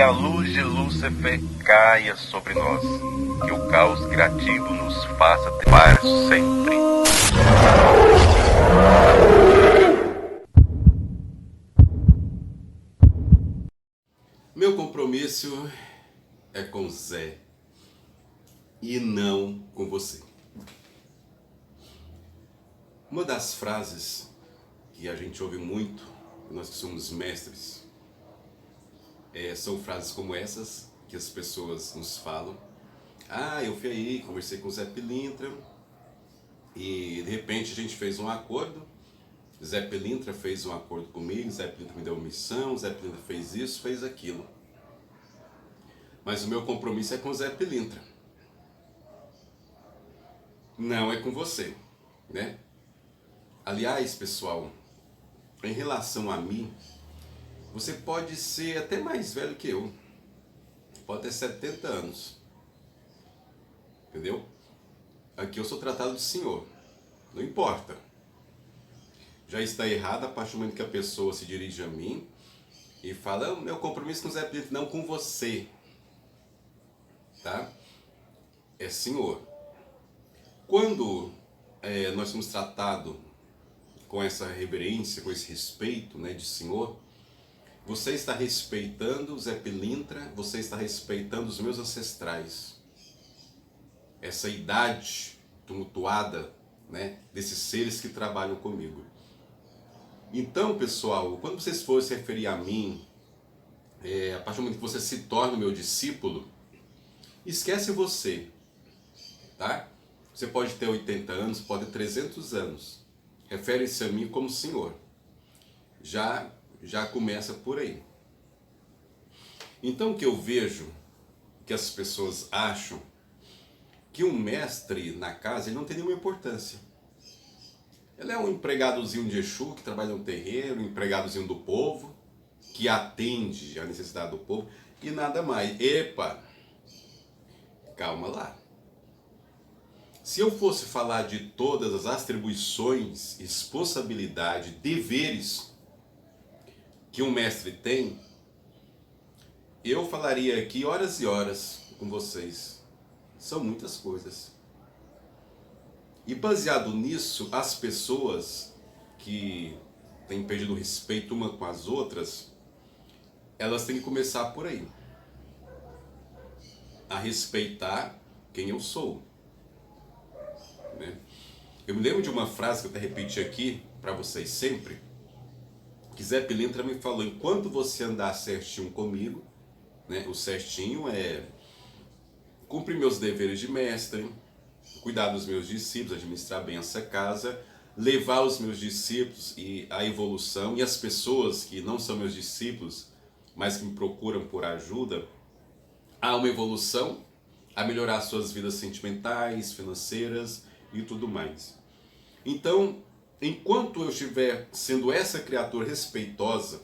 a luz de Lúcifer caia sobre nós, que o caos criativo nos faça ter para sempre. Meu compromisso é com Zé e não com você. Uma das frases que a gente ouve muito, nós que somos mestres, são frases como essas que as pessoas nos falam. Ah, eu fui aí, conversei com o Zé Pilintra e de repente a gente fez um acordo. Zé Pilintra fez um acordo comigo, Zé Pilintra me deu uma missão, Zé Pilintra fez isso, fez aquilo. Mas o meu compromisso é com o Zé Pilintra. Não é com você, né? Aliás, pessoal, em relação a mim, você pode ser até mais velho que eu. Pode ter 70 anos. Entendeu? Aqui eu sou tratado de senhor. Não importa. Já está errado a partir do momento que a pessoa se dirige a mim e fala: meu compromisso com o Zé Pilintra, não com você. Tá? É senhor. Quando nós somos tratados com essa reverência, com esse respeito, né, de senhor, você está respeitando o Zé Pilintra, você está respeitando os meus ancestrais. Essa idade tumultuada, né, desses seres que trabalham comigo. Então, pessoal, quando vocês forem se referir a mim, a partir do momento que você se torna meu discípulo, esquece você, tá? Você pode ter 80 anos, pode ter 300 anos. Refere-se a mim como senhor. Já começa por aí. Então o que eu vejo, que as pessoas acham, que um mestre na casa ele não tem nenhuma importância. Ele é um empregadozinho de Exu que trabalha no terreiro, um empregadozinho do povo, que atende a necessidade do povo e nada mais. Epa! Calma lá. Se eu fosse falar de todas as atribuições, responsabilidade, deveres que um mestre tem, eu falaria aqui horas e horas com vocês. São muitas coisas. E baseado nisso, as pessoas que têm perdido o respeito uma com as outras, elas têm que começar por aí. A respeitar quem eu sou. Né? Eu me lembro de uma frase que eu até repeti aqui para vocês sempre, que Zé Pilintra me falou: enquanto você andar certinho comigo, né, o certinho é cumprir meus deveres de mestre, cuidar dos meus discípulos, administrar bem essa casa, levar os meus discípulos e a evolução, e as pessoas que não são meus discípulos, mas que me procuram por ajuda, a uma evolução, a melhorar suas vidas sentimentais, financeiras e tudo mais. Então, enquanto eu estiver sendo essa criatura respeitosa,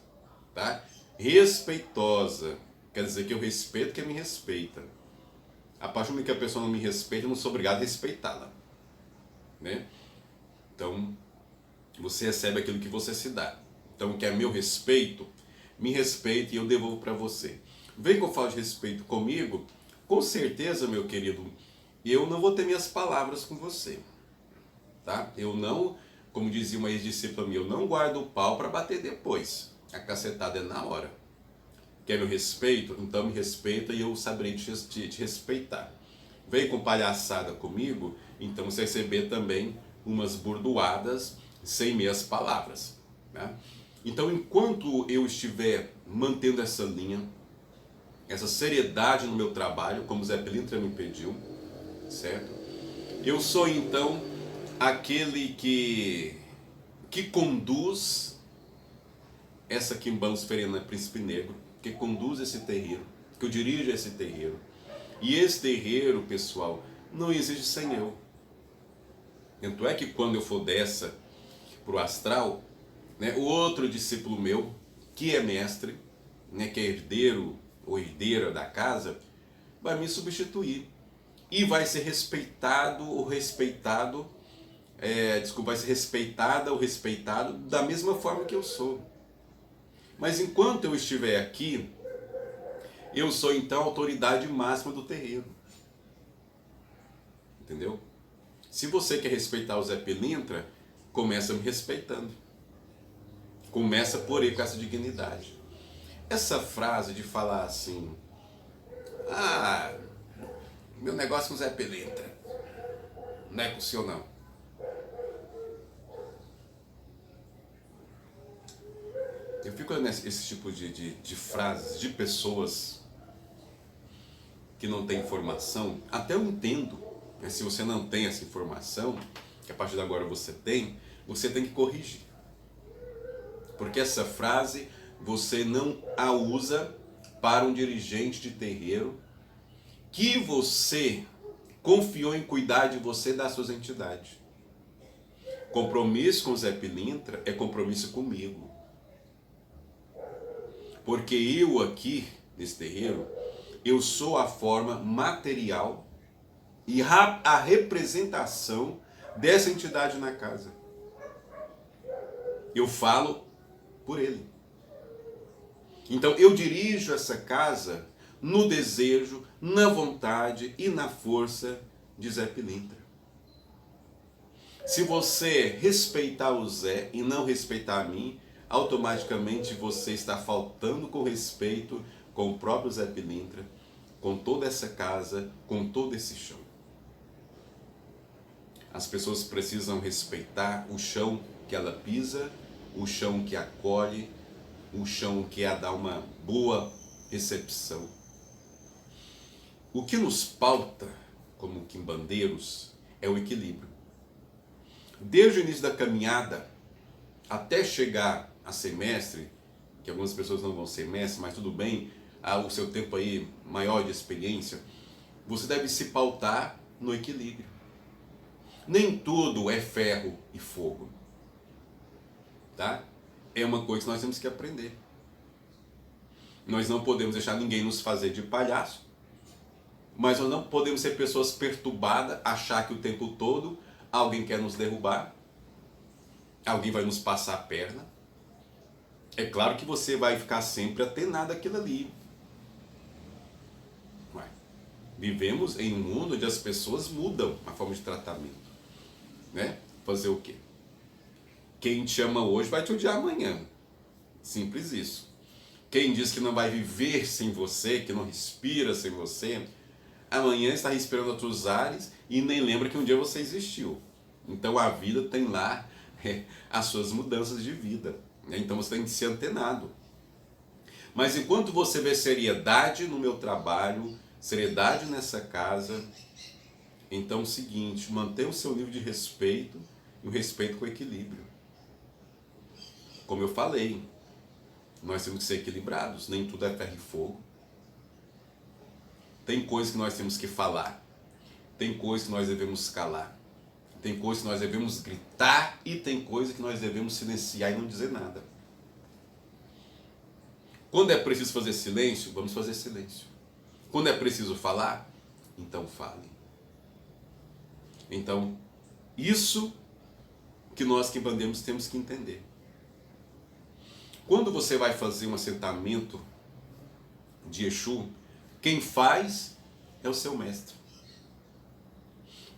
tá? Respeitosa, quer dizer que eu respeito quem me respeita. A partir do momento que a pessoa não me respeita, eu não sou obrigado a respeitá-la, né? Então, você recebe aquilo que você se dá. Então, o que é meu respeito, me respeite e eu devolvo para você. Vem que eu falo de respeito comigo, com certeza, meu querido, eu não vou ter minhas palavras com você, tá? Eu não, como dizia uma ex-discípula minha, eu não guardo o pau para bater depois. A cacetada é na hora. Quer meu respeito? Então me respeita e eu saberei te respeitar. Vem com palhaçada comigo, então você receber também umas burdoadas sem meias palavras, né? Então, enquanto eu estiver mantendo essa linha, essa seriedade no meu trabalho, como Zé Pilintra me pediu, certo? Eu sou então aquele que conduz essa Quimbanda Príncipe Negro, que conduz esse terreiro, que eu dirijo esse terreiro. E esse terreiro, pessoal, não existe sem eu. Tanto é que quando eu for dessa para o astral, né, o outro discípulo meu, que é mestre, né, que é herdeiro ou herdeira da casa, vai me substituir. E vai ser respeitado ou respeitado, vai ser respeitada ou respeitado da mesma forma que eu sou. Mas enquanto eu estiver aqui, eu sou então a autoridade máxima do terreiro. Entendeu? Se você quer respeitar o Zé Pilintra, começa me respeitando. Começa por ele com essa dignidade. Essa frase de falar assim, meu negócio com o Zé Pilintra, não é com o senhor não. Eu fico nesse tipo de frases de pessoas que não têm informação. Até eu entendo, né? Se você não tem essa informação, que a partir de agora você tem que corrigir. Porque essa frase você não a usa para um dirigente de terreiro que você confiou em cuidar de você e das suas entidades. Compromisso com o Zé Pilintra é compromisso comigo. Porque eu aqui, nesse terreiro, eu sou a forma material e a representação dessa entidade na casa. Eu falo por ele. Então eu dirijo essa casa no desejo, na vontade e na força de Zé Pilintra. Se você respeitar o Zé e não respeitar a mim, automaticamente você está faltando com respeito com o próprio Zé Pilintra, com toda essa casa, com todo esse chão. As pessoas precisam respeitar o chão que ela pisa, o chão que acolhe, o chão que a dá uma boa recepção. O que nos pauta como quimbandeiros é o equilíbrio. Desde o início da caminhada até chegar a ser mestre, que algumas pessoas não vão ser mestre, mas tudo bem, há o seu tempo aí maior de experiência, você deve se pautar no equilíbrio. Nem tudo é ferro e fogo, tá? É uma coisa que nós temos que aprender. Nós não podemos deixar ninguém nos fazer de palhaço, mas nós não podemos ser pessoas perturbadas, achar que o tempo todo alguém quer nos derrubar, alguém vai nos passar a perna. É claro que você vai ficar sempre atenado àquilo ali. Vivemos em um mundo onde as pessoas mudam a forma de tratamento. Né? Fazer o quê? Quem te ama hoje vai te odiar amanhã. Simples isso. Quem diz que não vai viver sem você, que não respira sem você, amanhã está respirando outros ares e nem lembra que um dia você existiu. Então a vida tem lá as suas mudanças de vida. Então você tem que ser antenado. Mas enquanto você vê seriedade no meu trabalho, seriedade nessa casa, então é o seguinte, mantenha o seu nível de respeito e o respeito com equilíbrio. Como eu falei, nós temos que ser equilibrados, nem tudo é ferro e fogo. Tem coisas que nós temos que falar, tem coisas que nós devemos calar, tem coisas que nós devemos gritar e tem coisas que nós devemos silenciar e não dizer nada. Quando é preciso fazer silêncio, vamos fazer silêncio. Quando é preciso falar, então fale. Então, isso que nós que bandemos temos que entender. Quando você vai fazer um assentamento de Exu, quem faz é o seu mestre.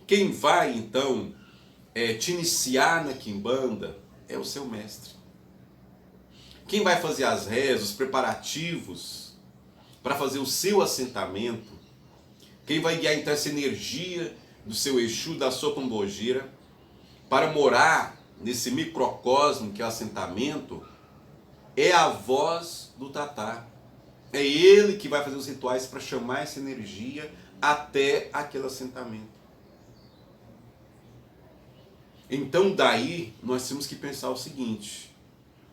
Quem vai, então, te iniciar na quimbanda é o seu mestre. Quem vai fazer as rezas, os preparativos para fazer o seu assentamento, quem vai guiar então essa energia do seu Exu, da sua pombogira, para morar nesse microcosmo que é o assentamento, é a voz do Tatá. É ele que vai fazer os rituais para chamar essa energia até aquele assentamento. Então daí nós temos que pensar o seguinte: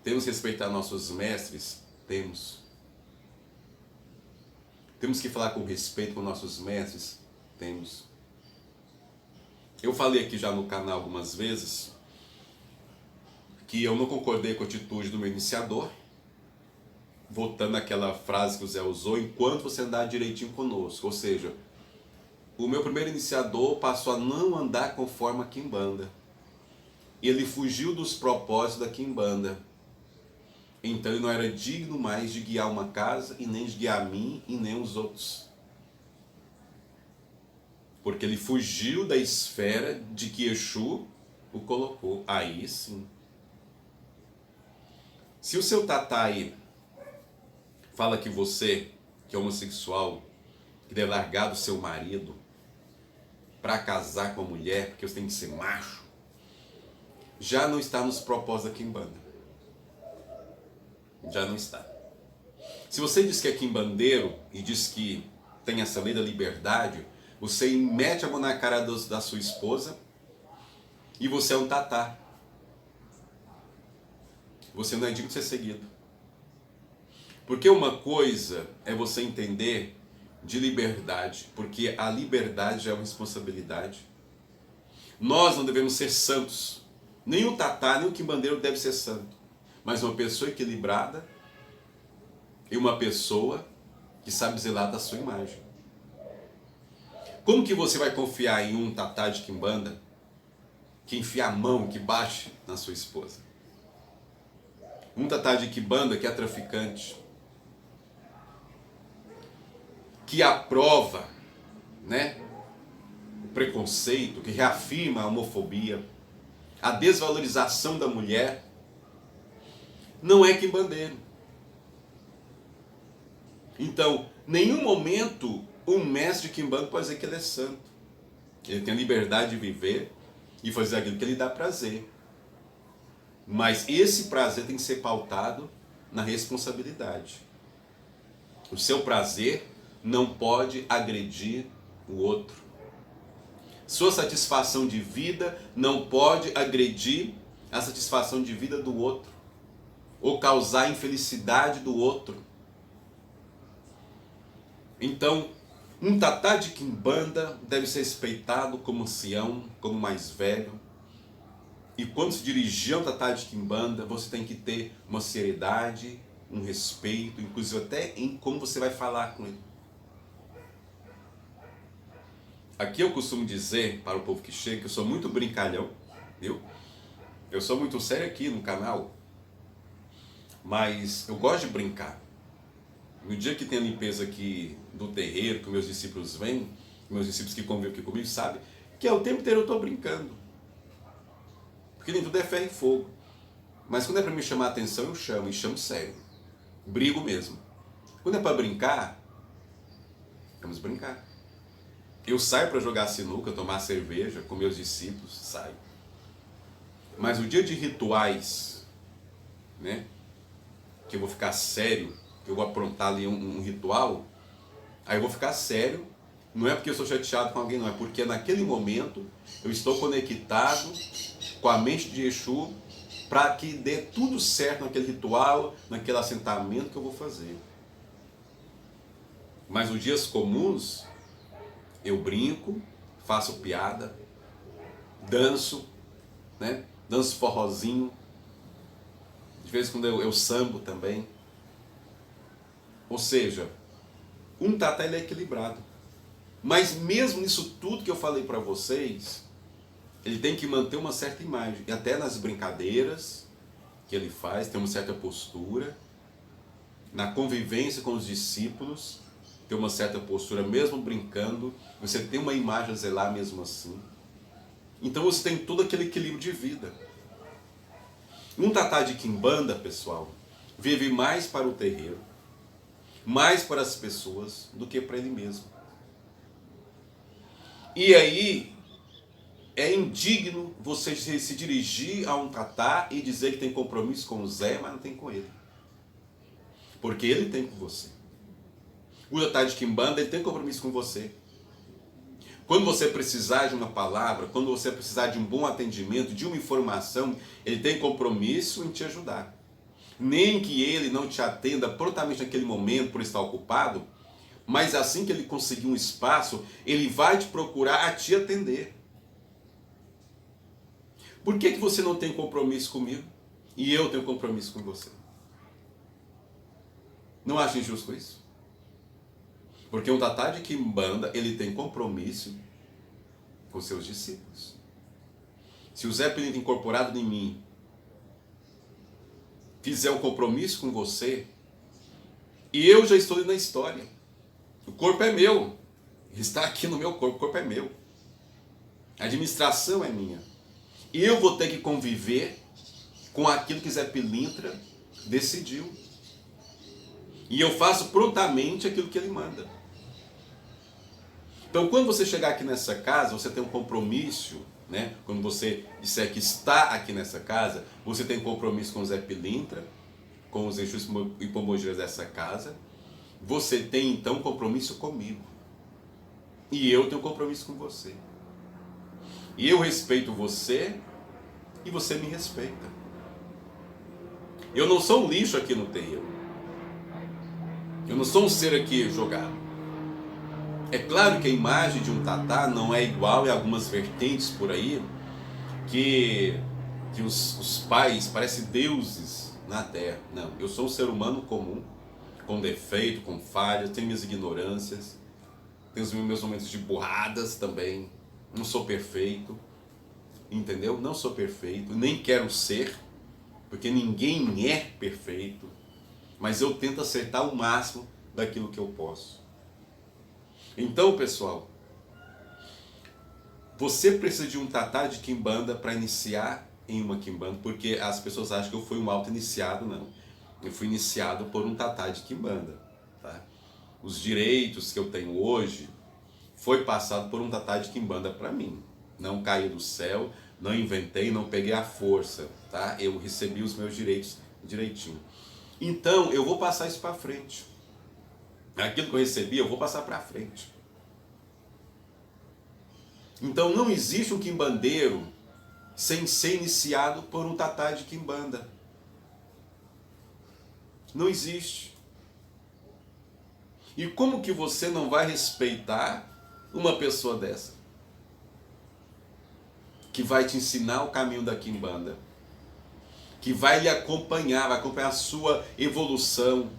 temos que respeitar nossos mestres? Temos. Temos que falar com respeito com nossos mestres? Temos. Eu falei aqui já no canal algumas vezes que eu não concordei com a atitude do meu iniciador, voltando àquela frase que o Zé usou, enquanto você andar direitinho conosco. Ou seja, o meu primeiro iniciador passou a não andar conforme a quimbanda. Ele fugiu dos propósitos da quimbanda. então ele não era digno mais de guiar uma casa, e nem de guiar a mim, e nem os outros. Porque ele fugiu da esfera de que Exu o colocou. Aí sim. Se o seu tatá aí fala que você, que é homossexual, que deve largar do seu marido para casar com a mulher, porque você tem que ser macho, já não está nos propósitos da Quimbanda. Já não está. Se você diz que é quimbandeiro e diz que tem essa lei da liberdade, você mete a mão na cara da sua esposa e você é um tatá. Você não é digno de ser seguido. Porque uma coisa é você entender de liberdade, porque a liberdade é uma responsabilidade. Nós não devemos ser santos. Nem o tatá, nem o quimbandeiro deve ser santo. Mas uma pessoa equilibrada e uma pessoa que sabe zelar da sua imagem. Como que você vai confiar em um tatá de quimbanda que enfia a mão, que bate na sua esposa? Um tatá de quimbanda que é traficante, que aprova, né, o preconceito, que reafirma a homofobia, a desvalorização da mulher, não é quimbandeiro. Então, nenhum momento um mestre de quimbanda pode dizer que ele é santo. Ele tem a liberdade de viver e fazer aquilo que lhe dá prazer. Mas esse prazer tem que ser pautado na responsabilidade. O seu prazer não pode agredir o outro. Sua satisfação de vida não pode agredir a satisfação de vida do outro, ou causar a infelicidade do outro. Então, um tatá de quimbanda deve ser respeitado como ancião, como mais velho. E quando se dirigir a um tatá de quimbanda, você tem que ter uma seriedade, um respeito, inclusive até em como você vai falar com ele. Aqui eu costumo dizer para o povo que chega que eu sou muito brincalhão, viu? Eu sou muito sério aqui no canal, mas eu gosto de brincar. No dia que tem a limpeza aqui do terreiro, que meus discípulos vêm, meus discípulos que convivem aqui comigo sabem que o tempo inteiro eu estou brincando. Porque nem tudo é ferro e fogo. Mas quando é para me chamar a atenção, eu chamo, e chamo sério. Brigo mesmo. Quando é para brincar, vamos brincar. Eu saio para jogar sinuca, tomar cerveja com meus discípulos, saio. Mas o dia de rituais, né, que eu vou ficar sério, que eu vou aprontar ali um ritual, aí eu vou ficar sério, não é porque eu sou chateado com alguém, não, é porque naquele momento eu estou conectado com a mente de Exu para que dê tudo certo naquele ritual, naquele assentamento que eu vou fazer. Mas nos dias comuns, eu brinco, faço piada, danço, né? Danço forrozinho, de vez em quando eu sambo também. Ou seja, um tatá ele é equilibrado. Mas mesmo nisso tudo que eu falei para vocês, ele tem que manter uma certa imagem. E até nas brincadeiras que ele faz, tem uma certa postura. Na convivência com os discípulos, tem uma certa postura, mesmo brincando, você tem uma imagem a zelar mesmo assim. Então você tem todo aquele equilíbrio de vida. Um tatá de quimbanda, pessoal, vive mais para o terreiro, mais para as pessoas do que para ele mesmo. E aí é indigno você se dirigir a um tatá e dizer que tem compromisso com o Zé, mas não tem com ele. Porque ele tem com você. O tatá de quimbanda, ele tem compromisso com você. Quando você precisar de uma palavra, quando você precisar de um bom atendimento, de uma informação, ele tem compromisso em te ajudar. Nem que ele não te atenda prontamente naquele momento por estar ocupado, mas assim que ele conseguir um espaço, ele vai te procurar a te atender. Por que você não tem compromisso comigo e eu tenho compromisso com você? Não acha injusto isso? Porque um tatá de quimbanda, ele tem compromisso com seus discípulos. Se o Zé Pilintra incorporado em mim fizer um compromisso com você, e eu já estou na história. O corpo é meu. Está aqui no meu corpo, o corpo é meu. A administração é minha. Eu vou ter que conviver com aquilo que Zé Pilintra decidiu. E eu faço prontamente aquilo que ele manda. Então, quando você chegar aqui nessa casa, você tem um compromisso, né? Quando você disser que está aqui nessa casa, você tem um compromisso com o Zé Pilintra, com os Exus e Pombogiras dessa casa. Você tem, então, um compromisso comigo. E eu tenho um compromisso com você. E eu respeito você e você me respeita. Eu não sou um lixo aqui no terreiro. Eu não sou um ser aqui jogado. É claro que a imagem de um tatá não é igual em algumas vertentes por aí, que os pais parecem deuses na terra. Não, eu sou um ser humano comum, com defeito, com falhas, tenho minhas ignorâncias, tenho os meus momentos de burradas também. Não sou perfeito, entendeu? Não sou perfeito, nem quero ser, porque ninguém é perfeito, mas eu tento acertar o máximo daquilo que eu posso. Então, pessoal, você precisa de um tatá de quimbanda para iniciar em uma quimbanda, porque as pessoas acham que eu fui um auto-iniciado. Não. Eu fui iniciado por um tatá de quimbanda. Tá? Os direitos que eu tenho hoje foi passado por um tatá de quimbanda para mim. Não caí do céu, não inventei, não peguei a força. Tá? Eu recebi os meus direitos direitinho. Então, eu vou passar isso para frente. Aquilo que eu recebi, eu vou passar para frente. Então, não existe um quimbandeiro sem ser iniciado por um tatá de quimbanda. Não existe. E como que você não vai respeitar uma pessoa dessa? Que vai te ensinar o caminho da quimbanda. Que vai lhe acompanhar, vai acompanhar a sua evolução.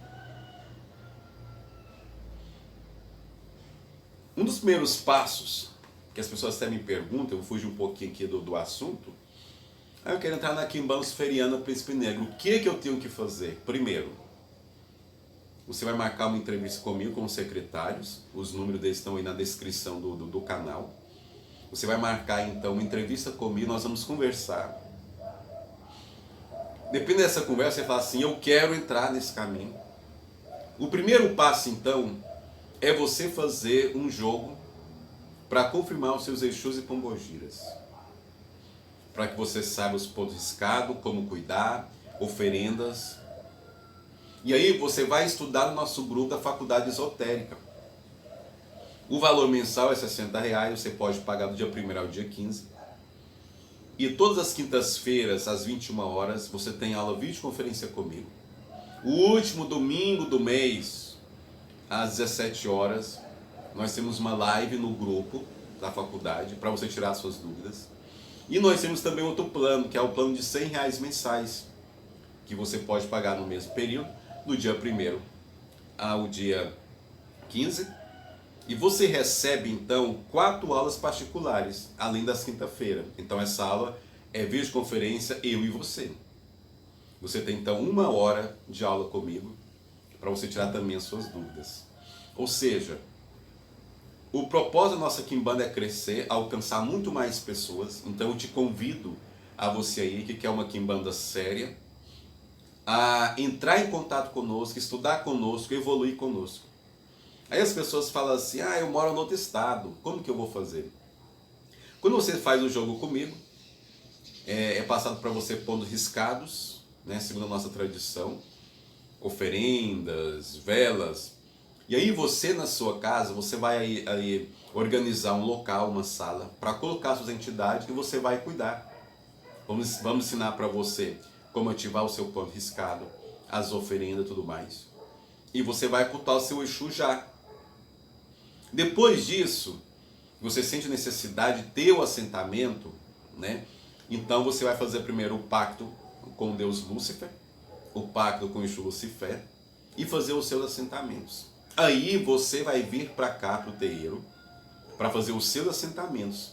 Um dos primeiros passos, que as pessoas até me perguntam, eu fujo um pouquinho aqui do assunto, eu quero entrar na quimbanda luciferiana Príncipe Negro. O que eu tenho que fazer? Primeiro, você vai marcar uma entrevista comigo, com os secretários, os números deles estão aí na descrição do canal. Você vai marcar então uma entrevista comigo, nós vamos conversar. Dependendo dessa conversa, você fala assim, eu quero entrar nesse caminho. O primeiro passo então é você fazer um jogo para confirmar os seus Exus e Pombogiras. Para que você saiba os pontos riscados, como cuidar, oferendas. E aí você vai estudar no nosso grupo da Faculdade Esotérica. O valor mensal é R$60, você pode pagar do dia 1º ao dia 15. E todas as quintas-feiras, às 21 horas, você tem aula videoconferência comigo. O último domingo do mês, às 17 horas, nós temos uma live no grupo da faculdade para você tirar suas dúvidas. E nós temos também outro plano, que é o plano de R$100 mensais, que você pode pagar no mesmo período, do dia 1º ao dia 15. E você recebe então 4 aulas particulares, além das quinta-feira. Então essa aula é videoconferência, eu e você. Você tem então 1 hora de aula comigo, para você tirar também as suas dúvidas. Ou seja, o propósito da nossa quimbanda é crescer, alcançar muito mais pessoas. Então eu te convido a você aí que quer uma quimbanda séria, a entrar em contato conosco, estudar conosco, evoluir conosco. Aí as pessoas falam assim, eu moro em outro estado, como que eu vou fazer? Quando você faz o jogo comigo, é passado para você pontos riscados, né, segundo a nossa tradição, oferendas, velas. E aí você na sua casa, você vai aí organizar um local, uma sala, para colocar suas entidades e você vai cuidar. Vamos ensinar para você como ativar o seu ponto riscado, as oferendas e tudo mais. E você vai ocultar o seu Exu já. Depois disso, você sente necessidade de ter o assentamento, né? Então você vai fazer primeiro o pacto com o Deus Lúcifer, o pacto com o Exu Lucifer, e fazer os seus assentamentos. Aí você vai vir para cá, para o terreiro, para fazer os seus assentamentos.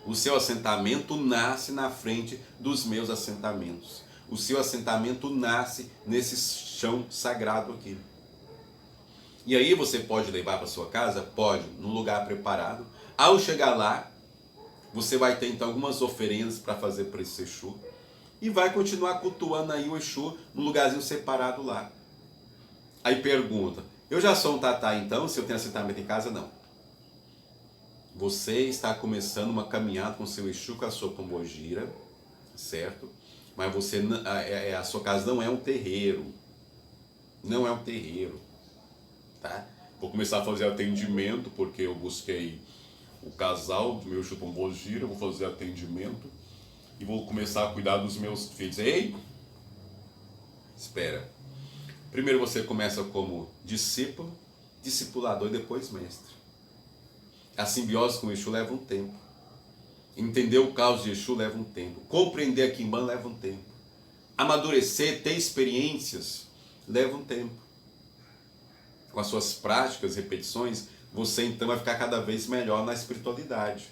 O seu assentamento nasce na frente dos meus assentamentos. o seu assentamento nasce nesse chão sagrado aqui. E aí você pode levar para sua casa? Pode, num lugar preparado. Ao chegar lá, você vai ter então algumas oferendas para fazer para esse Exu. E vai continuar cultuando aí o Exu num lugarzinho separado lá. Aí pergunta, eu já sou um tatá então, se eu tenho assentamento em casa? Não. Você está começando uma caminhada com o seu Exu, com a sua pombogira, certo? Mas você, a sua casa não é um terreiro. Não é um terreiro. Tá? Vou começar a fazer atendimento, porque eu busquei o casal do meu Exu pombogira, vou fazer atendimento e vou começar a cuidar dos meus filhos. Ei! Espera. Primeiro você começa como discípulo, discipulador e depois mestre. A simbiose com o Exu leva um tempo. Entender o caos de Exu leva um tempo. Compreender a Quimbanda leva um tempo. Amadurecer, ter experiências, leva um tempo. Com as suas práticas, repetições, você então vai ficar cada vez melhor na espiritualidade.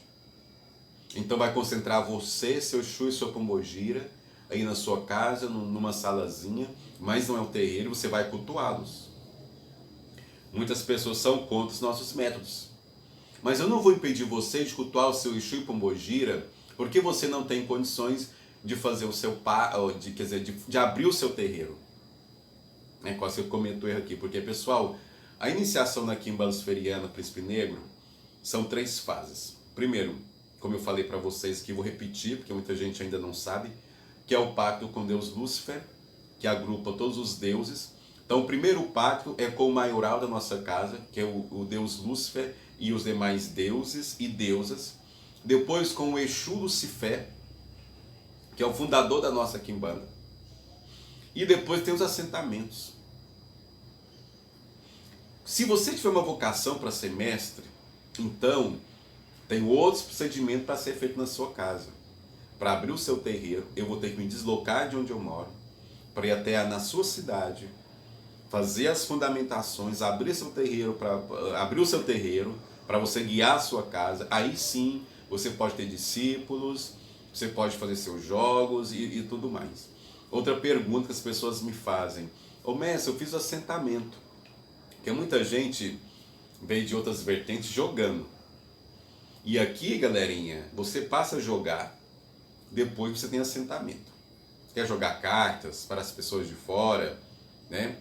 Então vai concentrar você, seu Exu e sua pombogira aí na sua casa, numa salazinha, mas não é um terreiro, você vai cultuá-los. Muitas pessoas são contra os nossos métodos. Mas eu não vou impedir você de cultuar o seu Exu e pombogira, porque você não tem condições de fazer o seu de abrir o seu terreiro. Quase eu cometo erro aqui, porque pessoal, a iniciação na Quimbanda Luciferiana Príncipe Negro são 3 fases. Primeiro, como eu falei para vocês, que eu vou repetir, porque muita gente ainda não sabe, que é o pacto com Deus Lúcifer, que agrupa todos os deuses. Então o primeiro pacto é com o maioral da nossa casa, que é o Deus Lúcifer e os demais deuses e deusas. Depois com o Exu Lucifer, que é o fundador da nossa Quimbanda. E depois tem os assentamentos. Se você tiver uma vocação para ser mestre, então tem outros procedimentos para ser feito na sua casa. Para abrir o seu terreiro, eu vou ter que me deslocar de onde eu moro, para ir até na sua cidade, fazer as fundamentações, abrir o seu terreiro para você guiar a sua casa. Aí sim, você pode ter discípulos, você pode fazer seus jogos e tudo mais. Outra pergunta que as pessoas me fazem: ô mestre, eu fiz o assentamento. Porque muita gente veio de outras vertentes jogando. E aqui, galerinha, você passa a jogar, depois você tem assentamento. Quer jogar cartas para as pessoas de fora, né?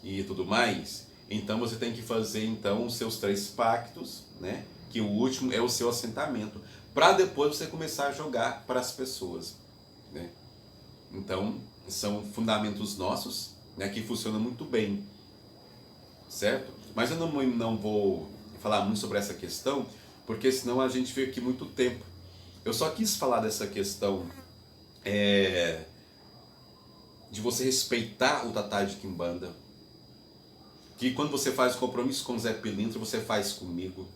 E tudo mais, então você tem que fazer então os seus 3 pactos, né? Que o último é o seu assentamento, para depois você começar a jogar para as pessoas, né? Então são fundamentos nossos, né? Que funcionam muito bem, certo? Mas eu não vou falar muito sobre essa questão, porque senão a gente fica aqui muito tempo. Eu só quis falar dessa questão de você respeitar o tatá de Quimbanda, que quando você faz compromisso com o Zé Pilintra, você faz comigo.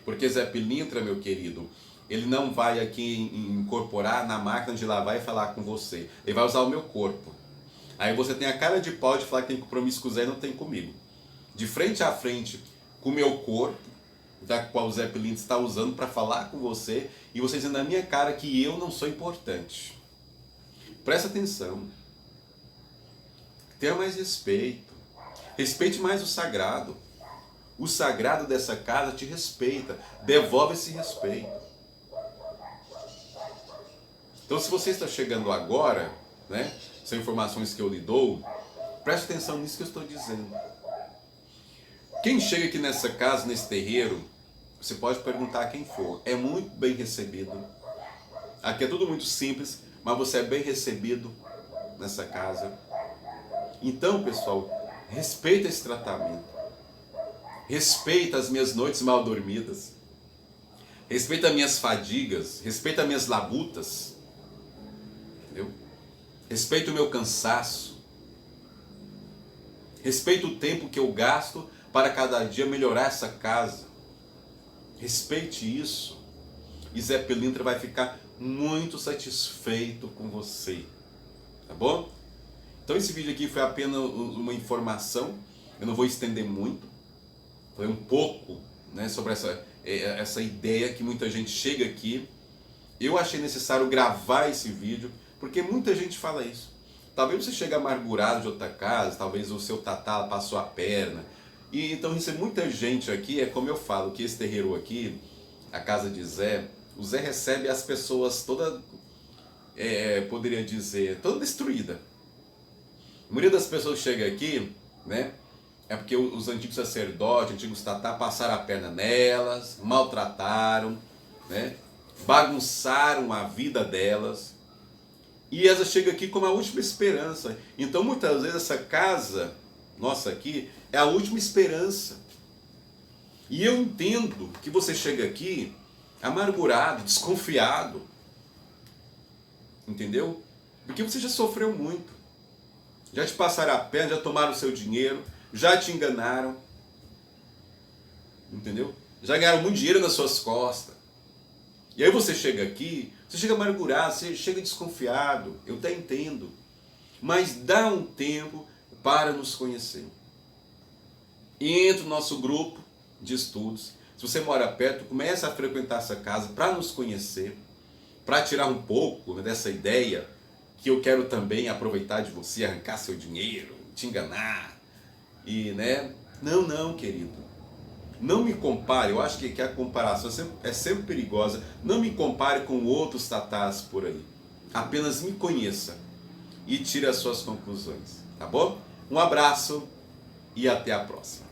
Porque Zé Pilintra, meu querido, ele não vai aqui incorporar na máquina de lavar e falar com você. Ele vai usar o meu corpo. Aí você tem a cara de pau de falar que tem compromisso com o Zé e não tem comigo. De frente a frente com o meu corpo, da qual o Zé Pilintra está usando para falar com você, e você dizendo na minha cara que eu não sou importante. Presta atenção. Tenha mais respeito. Respeite mais o sagrado. O sagrado dessa casa te respeita. Devolve esse respeito. Então, se você está chegando agora, né, são informações que eu lhe dou, preste atenção nisso que eu estou dizendo. Quem chega aqui nessa casa, nesse terreiro, você pode perguntar a quem for, é muito bem recebido. Aqui é tudo muito simples, mas você é bem recebido nessa casa. Então, pessoal, respeita esse tratamento. Respeita as minhas noites mal dormidas. Respeita as minhas fadigas. Respeita as minhas labutas. Entendeu? Respeita o meu cansaço. Respeita o tempo que eu gasto para cada dia melhorar essa casa. Respeite isso. E Zé Pilintra vai ficar muito satisfeito com você. Tá bom? Então esse vídeo aqui foi apenas uma informação. Eu não vou estender muito. Foi um pouco, né, sobre essa ideia que muita gente chega aqui. Eu achei necessário gravar esse vídeo Porque muita gente fala isso. Talvez você chegue amargurado de outra casa, talvez o seu tatá passou a perna. E então recebe muita gente aqui, é como eu falo, que esse terreiro aqui, a casa de Zé, o Zé recebe as pessoas toda, poderia dizer, toda destruída. A maioria das pessoas que chega aqui, né, é porque os antigos sacerdotes, antigos tatá passaram a perna nelas, maltrataram, né, bagunçaram a vida delas. E ela chega aqui como a última esperança. Então muitas vezes essa casa nossa aqui é a última esperança. E eu entendo que você chega aqui amargurado, desconfiado. Entendeu? Porque você já sofreu muito. Já te passaram a perna, já tomaram o seu dinheiro, já te enganaram. Entendeu? Já ganharam muito dinheiro nas suas costas. E aí você chega aqui, você chega amargurado, você chega desconfiado, eu até entendo. Mas dá um tempo para nos conhecer. Entra no nosso grupo de estudos. Se você mora perto, comece a frequentar essa casa para nos conhecer, para tirar um pouco, né, dessa ideia que eu quero também aproveitar de você, arrancar seu dinheiro, te enganar. E, né? Não, querido. Não me compare, eu acho que a comparação é sempre perigosa. Não me compare com outros tatás por aí. Apenas me conheça e tire as suas conclusões, tá bom? Um abraço e até a próxima.